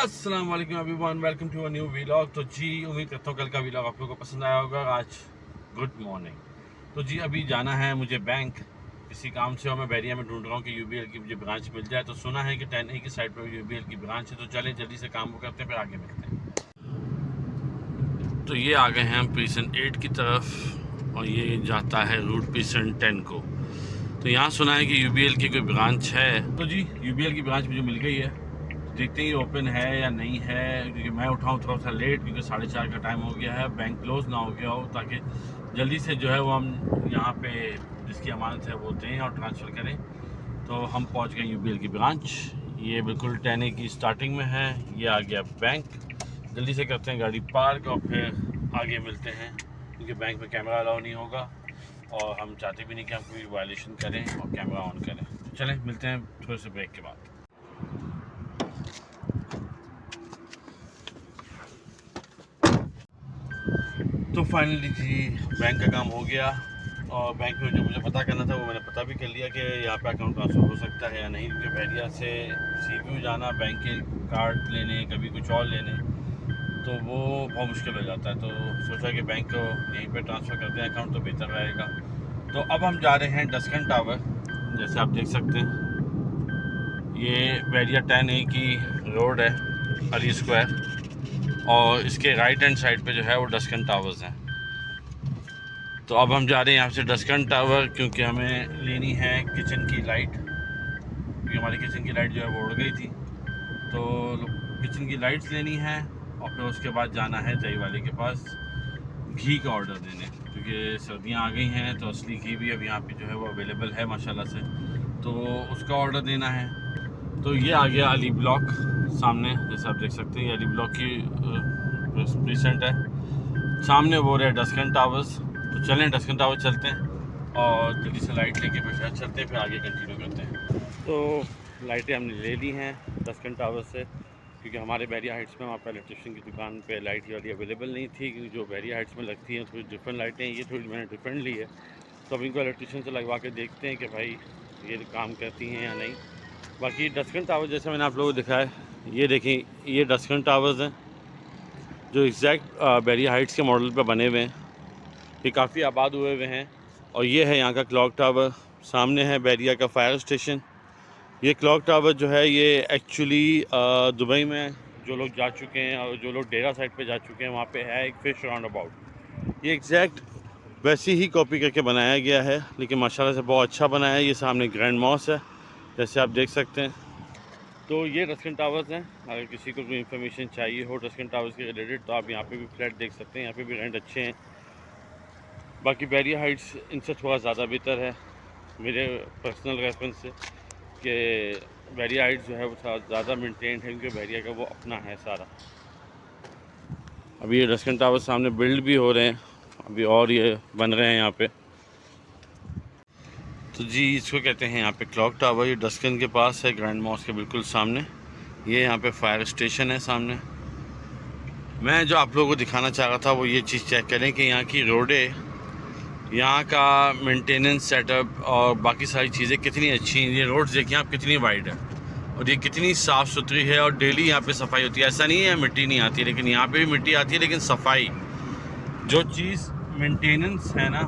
अस्सलाम वालेकुम everyone, welcome to a new vlog. तो जी उम्मीद करता हूँ कल का व्लॉग आप लोगों को पसंद आया होगा। आज गुड मॉर्निंग। तो जी अभी जाना है मुझे बैंक किसी काम से, और मैं बैरिया में ढूंढ रहा हूँ कि यूबीएल की मुझे ब्रांच मिल जाए। तो सुना है कि 10A की साइड पर यूबीएल की ब्रांच है, तो चले जल्दी से काम वो करते हैं, फिर आगे मिलते हैं। तो ये आ गए हैं हम प्रीसेंट 8 की तरफ, और ये जाता है रूट प्रीसेंट 10 को। तो यहाँ सुना है कि यूबीएल की कोई ब्रांच है। तो जी यूबीएल की ब्रांच मुझे मिल गई है, देखते ही ओपन है या नहीं है, क्योंकि मैं उठाऊँ थोड़ा सा लेट, क्योंकि 4:30 का टाइम हो गया है, बैंक क्लोज ना हो गया हो, ताकि जल्दी से जो है वो हम यहाँ पे जिसकी अमानत है वो दें और ट्रांसफ़र करें। तो हम पहुँच गए यूबीएल की ब्रांच, ये बिल्कुल 10A की स्टार्टिंग में है। ये आ गया बैंक, जल्दी से करते हैं गाड़ी पार्क और फिर आगे मिलते हैं, क्योंकि बैंक में कैमरा अलाउ नहीं होगा और हम चाहते भी नहीं कि हम कोई वायलेशन करें और कैमरा ऑन करें। तो चलें मिलते हैं थोड़े से ब्रेक के बाद। तो फाइनली जी बैंक का काम हो गया, और बैंक में जो मुझे पता करना था वो मैंने पता भी कर लिया कि यहाँ पे अकाउंट ट्रांसफ़र हो सकता है या नहीं, क्योंकि बैरिया से सीपीयू जाना बैंक के कार्ड लेने, कभी कुछ और लेने, तो वो बहुत मुश्किल हो जाता है। तो सोचा कि बैंक को यहीं पे ट्रांसफ़र करते हैं अकाउंट, तो बेहतर रहेगा। तो अब हम जा रहे हैं डस्कन टावर, जैसे आप देख सकते हैं ये बैरिया 10A की रोड है, अली स्क्वायर, और इसके राइट हैंड साइड पे जो है वो डस्कन टावर्स हैं। तो अब हम जा रहे हैं यहाँ से डस्कन टावर, क्योंकि हमें लेनी है किचन की लाइट, क्योंकि हमारी किचन की लाइट जो है वो उड़ गई थी। तो किचन की लाइट्स लेनी है, और फिर उसके बाद जाना है दही वाले के पास घी का ऑर्डर देने, क्योंकि सर्दियाँ आ गई हैं, तो असली घी भी अब यहाँ पे जो है वो अवेलेबल है माशाल्लाह से, तो उसका ऑर्डर देना है। तो ये आ गया अली ब्लॉक सामने, जैसे आप देख सकते हैं ये अली ब्लॉक की प्रीसेंट है, सामने वो रहे डस्कन टावर्स। तो चलें डस्कन टावर चलते हैं और जल्दी से लाइट लेके फिर शायद चलते हैं, फिर आगे कंटिन्यू करते हैं। तो लाइटें हमने ले ली हैं डस्कन टावर से, क्योंकि हमारे बैरिया हाइट्स में वहाँ पर इलेक्ट्रिशियन की दुकान पे लाइट वाली अवेलेबल नहीं थी, क्योंकि जो बैरिया हाइट्स में लगती हैं थोड़ी डिफरेंट लाइटें हैं, ये थोड़ी मैंने डिफरेंट ली है। तो अब इनको इलेक्ट्रिशियन से लगवा के देखते हैं कि भाई ये काम करती हैं या नहीं। बाकी डस्कन टावर जैसे मैंने आप लोगों को दिखाया, ये देखें ये डस्कन टावर्स हैं जो एग्जैक्ट बैरिया हाइट्स के मॉडल पे बने हुए हैं, ये काफ़ी आबाद हुए हुए हैं। और ये है यहाँ का क्लॉक टावर, सामने है बैरिया का फायर स्टेशन। ये क्लॉक टावर जो है ये एक्चुअली दुबई में जो लोग जा चुके हैं और जो लोग डेरा साइड पे जा चुके हैं वहाँ पे है एक फ़िश राउंड अबाउट, ये एग्जैक्ट वैसी ही कॉपी करके बनाया गया है, लेकिन माशाल्लाह से बहुत अच्छा बनाया है। ये सामने ग्रैंड मॉस है जैसे आप देख सकते हैं। तो ये डस्कन टावर्स हैं, अगर किसी को कोई इन्फॉर्मेशन चाहिए हो डस्कन टावर्स के रिलेटेड, तो आप यहाँ पे भी फ्लैट देख सकते हैं, यहाँ पे भी रेंट अच्छे हैं। बाकी बैरिया हाइट्स इनसे थोड़ा ज़्यादा बेहतर है मेरे पर्सनल रेफरेंस से, कि बैरिया हाइट्स जो है वो थोड़ा ज़्यादा मेंटेन्ड है, क्योंकि बैरिया का वो अपना है सारा। अभी ये डस्कन टावर सामने बिल्ड भी हो रहे हैं अभी, और ये बन रहे हैं यहाँ पे। तो जी इसको कहते हैं यहाँ पे क्लॉक टावर, ये डस्कन के पास है, ग्रैंड मॉस के बिल्कुल सामने। ये यहाँ पे फायर स्टेशन है सामने। मैं जो आप लोगों को दिखाना चाह रहा था वो ये चीज़ चेक करें कि यहाँ की रोडें, यहाँ का मेंटेनेंस सेटअप और बाकी सारी चीज़ें कितनी अच्छी हैं। ये रोड्स देखिए आप कितनी वाइड है, और ये कितनी साफ़ सुथरी है, और डेली यहाँ पे सफाई होती है। ऐसा नहीं है मिट्टी नहीं आती, लेकिन यहाँ पे भी मिट्टी आती है, लेकिन सफाई जो चीज़ मेंटेनेंस है ना,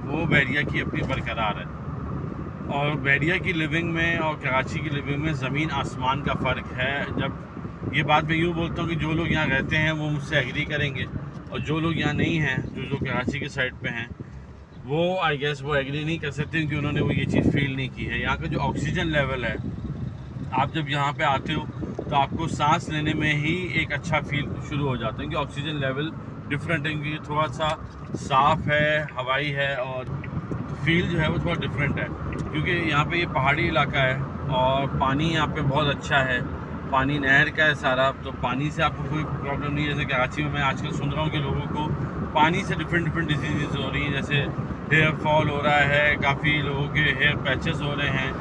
वो बैरिया की अपनी बरकरार है। और बैरिया की लिविंग में और कराची की लिविंग में ज़मीन आसमान का फ़र्क है। जब ये बात मैं यूँ बोलता हूँ कि जो लोग यहाँ रहते हैं वो मुझसे एग्री करेंगे, और जो लोग यहाँ नहीं हैं, जो कराची के साइड पे हैं, वो आई गेस वो एग्री नहीं कर सकते, क्योंकि उन्होंने वो ये चीज़ फील नहीं की है। यहाँ का जो ऑक्सीजन लेवल है, आप जब यहाँ पे आते हो तो आपको सांस लेने में ही एक अच्छा फील शुरू हो जाता है, कि ऑक्सीजन लेवल डिफरेंट है, क्योंकि थोड़ा सा साफ़ है, हवाई है, और फील जो है वो थोड़ा डिफरेंट है, क्योंकि यहाँ पे ये पहाड़ी इलाका है और पानी यहाँ पे बहुत अच्छा है, पानी नहर का है सारा, तो पानी से आपको कोई प्रॉब्लम नहीं है। जैसे कराची में मैं आजकल सुन रहा हूँ कि लोगों को पानी से डिफरेंट डिजीज़ हो रही हैं, जैसे हेयर फॉल हो रहा है, काफ़ी लोगों के हेयर पैचेस हो रहे हैं,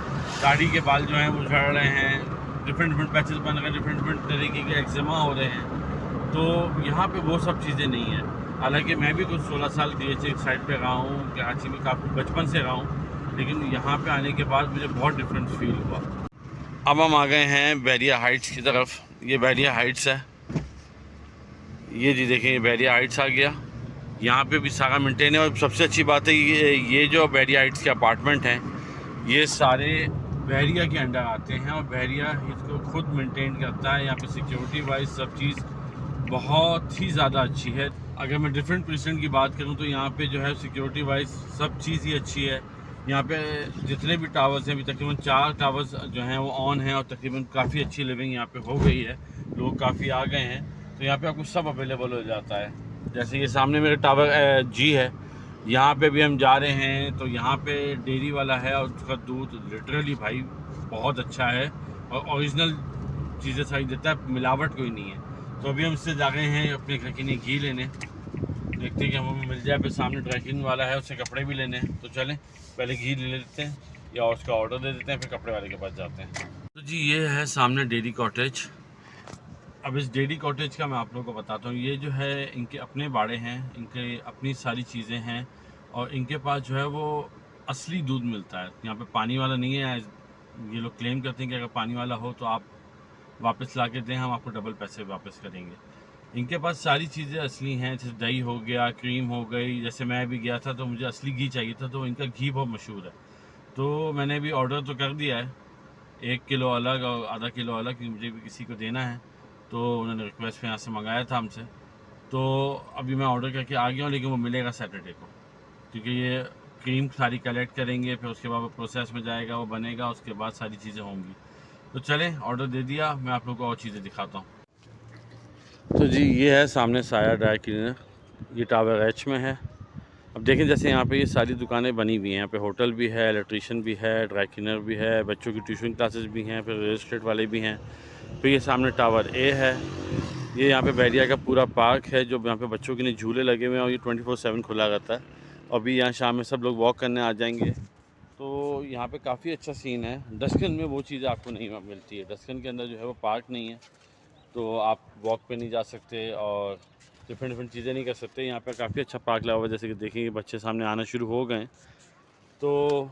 दाढ़ी के बाल जो हैं वो झड़ रहे हैं, डिफरेंट पैचेस बन रहे हैं, डिफरेंट तरीके के एक्जिमा हो रहे हैं। तो यहाँ पे वो सब चीज़ें नहीं हैं। हालांकि मैं भी कुछ 16 साल DHA साइड पे रहा हूँ, कराची में काफ़ी बचपन से रहा हूँ, लेकिन यहाँ पे आने के बाद मुझे बहुत डिफरेंस फील हुआ। अब हम आ गए हैं बैरिया हाइट्स की तरफ, ये बैरिया हाइट्स है, ये जी देखें, ये बैरिया हाइट्स आ गया। यहाँ पे भी सारा मेंटेन है। और सबसे अच्छी बात है ये जो बैरिया हाइट्स के अपार्टमेंट हैं, ये सारे बैरिया के अंडर आते हैं और बैरिया इसको खुद मेंटेन करता है। यहाँ पे सिक्योरिटी वाइज सब चीज़ बहुत ही ज़्यादा अच्छी है। अगर मैं डिफरेंट पोजीशन की बात करूँ तो यहाँ पे जो है सिक्योरिटी वाइज सब चीज़ ही अच्छी है। यहाँ पे जितने भी टावर्स हैं, अभी तकरीबन 4 टावर्स जो हैं वो ऑन हैं और तकरीबन काफ़ी अच्छी लिविंग यहाँ पे हो गई है, लोग काफ़ी आ गए हैं, तो यहाँ पे आपको सब अवेलेबल हो जाता है। जैसे ये सामने मेरे टावर जी है, यहाँ पे भी हम जा रहे हैं, तो यहाँ पे डेयरी वाला है और उसका दूध लिटरली भाई बहुत अच्छा है और ओरिजिनल चीज़ें सारी देता है, मिलावट कोई नहीं है। तो अभी हम इससे जा रहे हैं अपने घर के लिए घी लेने, देखते हैं कि हमें मिल जाए। फिर सामने ड्राई क्लीन वाला है, उससे कपड़े भी लेने हैं, तो चलें पहले घी ले लेते हैं या उसका ऑर्डर दे देते हैं, फिर कपड़े वाले के पास जाते हैं। तो जी ये है सामने डेयरी कॉटेज। अब इस डेयरी कॉटेज का मैं आप लोगों को बताता हूँ। ये जो है इनके अपने बाड़े हैं, इनके अपनी सारी चीज़ें हैं और इनके पास जो है वो असली दूध मिलता है। यहाँ पे पानी वाला नहीं है। ये लोग क्लेम करते हैं कि अगर पानी वाला हो तो आप वापस ला के दें, हम आपको डबल पैसे वापस करेंगे। इनके पास सारी चीज़ें असली हैं, जैसे दही हो गया, क्रीम हो गई। जैसे मैं भी गया था तो मुझे असली घी चाहिए था, तो इनका घी बहुत मशहूर है। तो मैंने भी ऑर्डर तो कर दिया है, 1 किलो अलग और आधा किलो अलग, क्योंकि मुझे भी किसी को देना है, तो उन्होंने रिक्वेस्ट पे यहाँ से मंगाया था हमसे। तो अभी मैं ऑर्डर करके आ गया हूँ, लेकिन वो मिलेगा सैटरडे को, क्योंकि ये क्रीम सारी कलेक्ट करेंगे, फिर उसके बाद वो प्रोसेस में जाएगा, वो बनेगा, उसके बाद सारी चीज़ें होंगी। तो चलें, ऑर्डर दे दिया, मैं आप लोगों को और चीज़ें दिखाता हूँ। तो जी ये है सामने साया ड्राई क्लीनर, ये टावर एच में है। अब देखें जैसे यहाँ पे ये सारी दुकानें बनी हुई हैं, यहाँ पे होटल भी है, इलेक्ट्रीशियन भी है, ड्राई क्लीनर भी है, बच्चों की ट्यूशन क्लासेस भी हैं, फिर रियल एस्टेट वाले भी हैं। फिर ये सामने टावर ए है, ये यहाँ पे बैरिया का पूरा पार्क है, जो यहाँ पे बच्चों के लिए झूले लगे हुए हैं और ये 24/7 खुला रहता है। अभी यहाँ शाम में सब लोग वॉक करने आ जाएंगे, तो यहाँ पे काफ़ी अच्छा सीन है। डस्कन में वो चीज़ आपको नहीं मिलती है, डस्कन के अंदर जो है वो पार्क नहीं है, तो आप वॉक पे नहीं जा सकते और डिफरेंट चीज़ें नहीं कर सकते। यहाँ पर काफ़ी अच्छा पार्क लगा हुआ है, जैसे कि देखेंगे बच्चे सामने आना शुरू हो गए, तो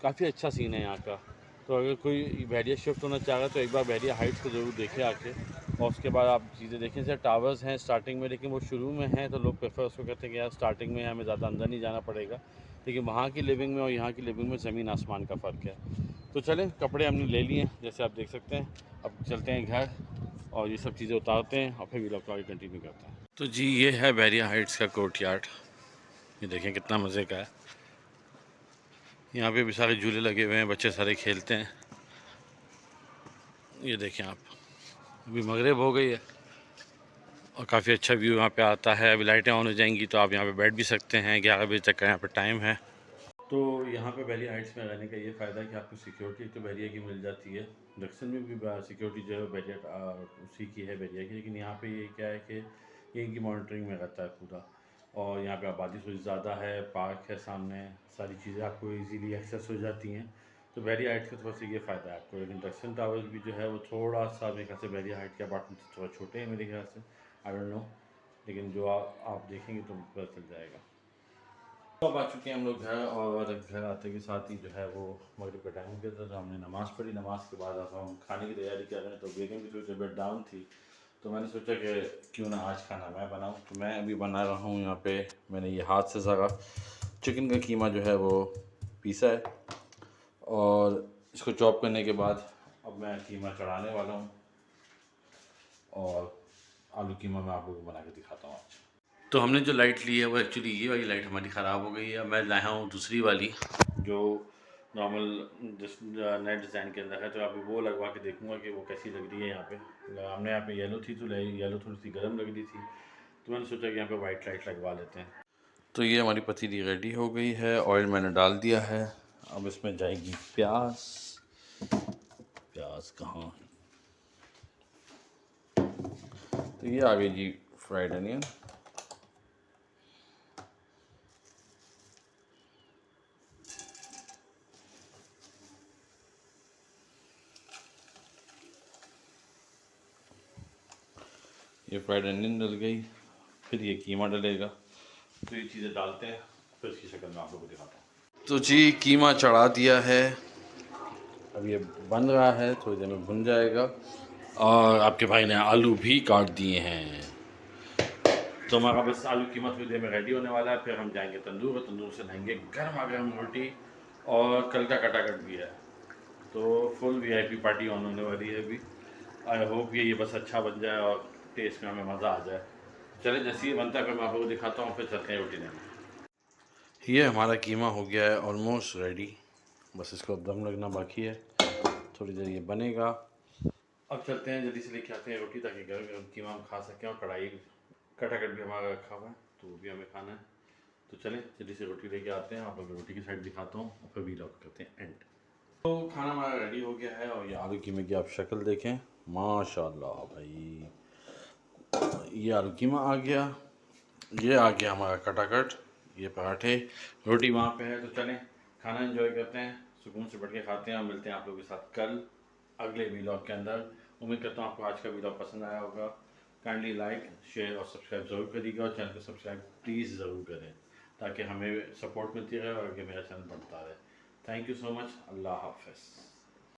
काफ़ी अच्छा सीन है यहाँ का। तो अगर कोई बैरिया शिफ्ट होना चाह रहा है तो एक बार बैरिया हाइट्स को ज़रूर देखें आके, और उसके बाद आप चीज़ें देखें। जैसे टावर्स हैं स्टार्टिंग में, लेकिन वो शुरू में हैं, तो लोग प्रेफर उसको करते हैं कि यार स्टार्टिंग में हमें ज़्यादा अंदर नहीं जाना पड़ेगा, लेकिन वहाँ की लिविंग में और यहाँ की लिविंग में ज़मीन आसमान का फ़र्क है। तो चलें, कपड़े हमने ले लिए जैसे आप देख सकते हैं, अब चलते हैं घर और ये सब चीज़ें उतारते हैं और फिर व्लॉग को आगे कंटिन्यू करते हैं। तो जी ये है बैरिया हाइट्स का कोर्टयार्ड, ये देखें कितना मज़े का है। यहाँ पे भी सारे झूले लगे हुए हैं, बच्चे सारे खेलते हैं। ये देखें आप, अभी मगरिब हो गई है और काफ़ी अच्छा व्यू यहाँ पे आता है। अभी लाइटें ऑन हो जाएंगी तो आप यहाँ पे बैठ भी सकते हैं, 11 बजे तक का यहाँ पे टाइम है। तो यहाँ पे बैरिया हाइट्स में रहने का ये फ़ायदा है कि आपको सिक्योरिटी तो बैरिया की मिल जाती है। दक्षिण में भी सिक्योरिटी जो है बैरिया उसी की है, बैरिया की, लेकिन यहाँ पे ये क्या है कि ये इनकी मॉनिटरिंग में रहता है पूरा। और यहाँ पे आबादी थोड़ी ज़्यादा है, पार्क है सामने, सारी चीज़ें आपको इजीली एक्सेस हो जाती हैं। तो बैरिया हाइट्स का थोड़ा सा ये फ़ायदा है आपको। लेकिन दक्षिण टावर्स भी जो है वो थोड़ा सा मेरे ख्याल से बैरिया हाइट के अपार्टमेंट थोड़ा छोटे हैं मेरे ख्याल से, आई डोंट नो, लेकिन जो आप देखेंगे तो पता चल जाएगा। तो अब आ चुके हैं हम लोग घर, और घर आते के साथ ही जो है वो मगरिब का टाइम हो गया था, तो हमने नमाज़ पढ़ी। नमाज के बाद अब हम खाने की तैयारी कर रहे हैं। तो बेगम की थोड़ी तबीयत डाउन थी, तो मैंने सोचा कि क्यों ना आज खाना मैं बनाऊं। तो मैं अभी बना रहा हूं, यहाँ पे मैंने ये हाथ से सारा चिकन का कीमा जो है वो पीसा है, और इसको चॉप करने के बाद अब मैं कीमा चढ़ाने वाला हूँ, और आलू कीमा मैं आप लोगों को बना के दिखाता हूँ आज। तो हमने जो लाइट ली है वो एक्चुअली ये वाली लाइट हमारी ख़राब हो गई है। मैं लाया हूँ दूसरी वाली जो नॉर्मल नेट डिज़ाइन के अंदर है, तो अभी वो लगवा के देखूँगा कि वो कैसी लग रही है। यहाँ पे हमने यहाँ पे येलो थी, तो येलो थोड़ी सी गर्म लग रही थी, तो मैंने सोचा कि यहाँ पे वाइट लाइट लगवा लेते हैं। तो ये हमारी पतीली रेडी हो गई है, ऑयल मैंने डाल दिया है। अब इसमें जाएगी प्याज। प्याज कहाँ, तो ये आ गई जी फ्राइड अनियन। ये फ्राइड अनियन डल गई, फिर ये कीमा डलेगा, तो ये चीज़ें डालते हैं, फिर इसकी शक्ल में आप लोगों को दिखाता हूँ। तो जी कीमा चढ़ा दिया है, अब ये बन रहा है, थोड़ी देर में भुन जाएगा। और आपके भाई ने आलू भी काट दिए हैं। तो हमारा बस आलू कीमा थोड़ी देर में रेडी होने वाला है, फिर हम जाएंगे तंदूर और तंदूर से लाएंगे गर्मा गर्म रोटी, और कल का कटाकट भी है। तो फुल वीआईपी पार्टी ऑन होने वाली है अभी। आई होप ये बस अच्छा बन जाए और टेस्ट में हमें मज़ा आ जाए। चले जैसे ही बनता है फिर मैं आप लोगों को दिखाता हूँ, फिर चलते हैं रोटी लेने। ये हमारा कीमा हो गया है ऑलमोस्ट रेडी, बस इसको अब दम लगना बाकी है, थोड़ी देर ये बनेगा। अब चलते हैं जल्दी से लेके आते हैं रोटी, ताकि गर्म गर्म कीमा हम खा सकें, और कढ़ाई कटाकट भी हमारा रखा हुआ है तो वो भी हमें खाना है। तो चलें जल्दी से रोटी लेके आते हैं, आप लोग रोटी की साइड दिखाता हूँ और फिर वीलॉग करते हैं एंड। तो खाना हमारा रेडी हो गया है, और ये आलू कीमे की आप शक्ल देखें, माशाल्लाह भाई। ये आलू कीमा आ गया, ये आ गया हमारा कटाकट, ये पराठे, रोटी वहाँ पे है। तो चलें खाना एंजॉय करते हैं, सुकून से बैठ के खाते हैं, और मिलते हैं आप लोगों के साथ कल अगले वीलॉग के अंदर। उम्मीद करता हूँ आपको आज का वीलॉग पसंद आया होगा। काइंडली लाइक शेयर और सब्सक्राइब ज़रूर करिएगा, और चैनल को सब्सक्राइब प्लीज़ ज़रूर करें, ताकि हमें सपोर्ट मिलती रहे और आगे मेरा चैनल बढ़ता रहे। Thank you so much. अल्लाह हाफ़िज़।